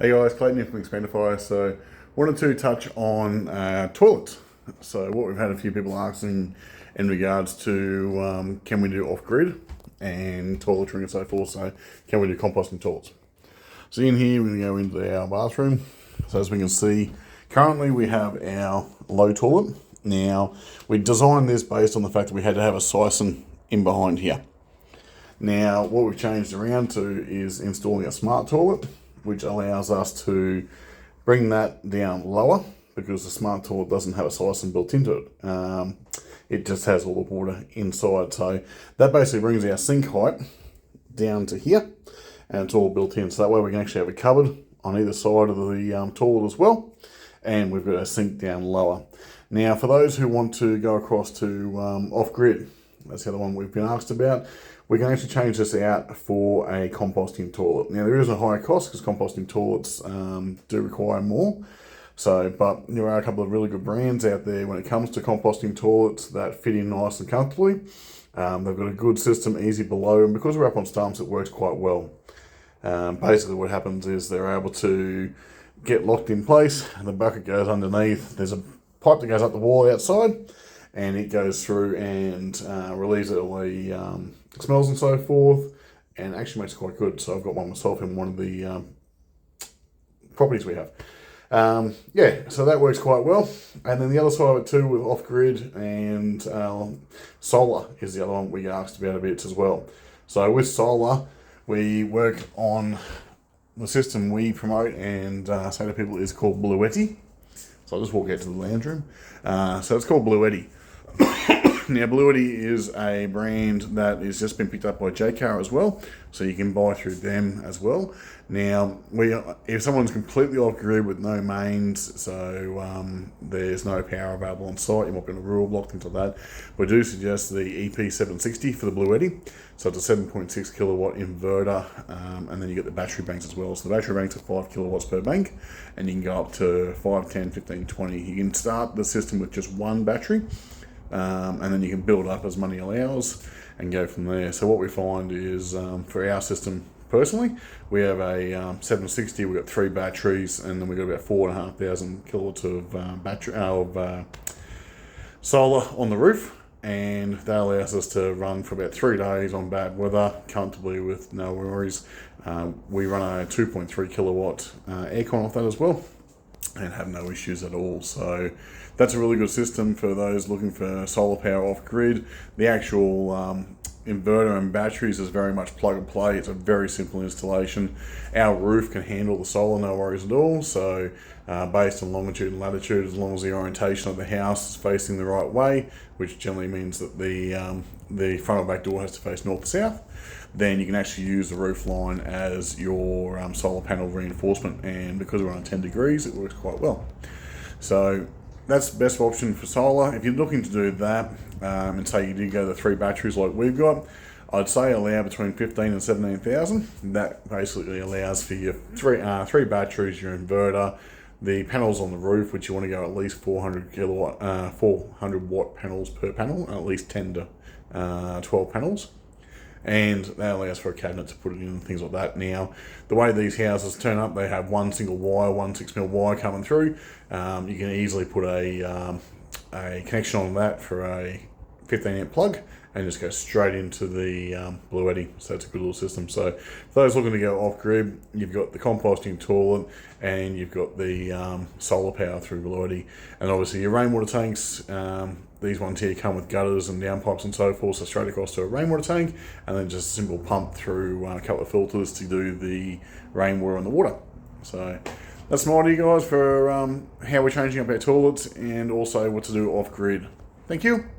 Hey guys, Clayton here from Expandify. So, wanted to touch on toilets. So, what we've had a few people asking in regards to can we do off-grid and toiletry and so forth. So, can we do composting toilets? So, in here we're going to go into our bathroom. So, as we can see, currently we have our low toilet. Now, we designed this based on the fact that we had to have a siphon in behind here. Now, what we've changed around to is installing a smart toilet, which allows us to bring that down lower because the smart toilet doesn't have a siphon built into it. It just has all the water inside. So that basically brings our sink height down to here, and it's all built in. So that way we can actually have a cupboard on either side of the toilet as well, and we've got our sink down lower. Now, for those who want to go across to off-grid, that's the other one we've been asked about. We can actually change this out for a composting toilet. Now, there is a higher cost because composting toilets do require more. So, but there are a couple of really good brands out there when it comes to composting toilets that fit in nice and comfortably. They've got a good system, easy below, and because we're up on stumps, it works quite well. Basically, what happens is they're able to get locked in place, and the bucket goes underneath. There's a pipe that goes up the wall outside, and it goes through and relieves all the smells and so forth, and actually makes it quite good. So I've got one myself in one of the properties we have. Yeah, so that works quite well. And then the other side of it too, with off-grid and solar is the other one we get asked about a bit as well. So with solar, we work on the system we promote and say to people is called Blue Eddy. So I'll just walk out to the lounge room. So it's called Blue Eddy. Now, Blue Eddy is a brand that has just been picked up by JCar as well, so you can buy through them as well. Now, if someone's completely off-grid with no mains, so there's no power available on site, you might be on a rural block, things like that, we do suggest the EP760 for the Blue Eddy. So it's a 7.6 kilowatt inverter, and then you get the battery banks as well. So the battery banks are 5 kilowatts per bank, and you can go up to 5, 10, 15, 20. You can start the system with just one battery, and then you can build up as money allows and go from there. So what we find is for our system personally, we have a 760, we've got 3 batteries, and then we've got about 4,500 kilowatts of solar on the roof, and that allows us to run for about 3 days on bad weather comfortably with no worries. We run a 2.3 kilowatt aircon off that as well, and have no issues at all. So that's a really good system for those looking for solar power off grid. The actual inverter and batteries is very much plug and play. It's a very simple installation. Our roof can handle the solar, no worries at all. So based on longitude and latitude, as long as the orientation of the house is facing the right way, which generally means that the front or back door has to face north to south, then you can actually use the roof line as your solar panel reinforcement, and because we're on 10 degrees, it works quite well. So that's the best option for solar. If you're looking to do that, and say you do go the 3 batteries like we've got, I'd say allow between 15 and 17,000. That basically allows for your 3 batteries, your inverter, the panels on the roof, which you want to go at least 400 watt panels per panel, at least 10 to 12 panels. And that allows for a cabinet to put it in and things like that. Now, the way these houses turn up, they have one single wire, 1 6mm wire coming through. You can easily put a connection on that for a 15 amp plug and just go straight into the Blue Eddy. So it's a good little system. So for those looking to go off grid, you've got the composting toilet and you've got the solar power through Blue Eddy. And obviously your rainwater tanks, these ones here come with gutters and downpipes and so forth, so straight across to a rainwater tank, and then just a simple pump through a couple of filters to do the rainwater and the water. So that's my idea, guys, for how we're changing up our toilets and also what to do off grid. Thank you.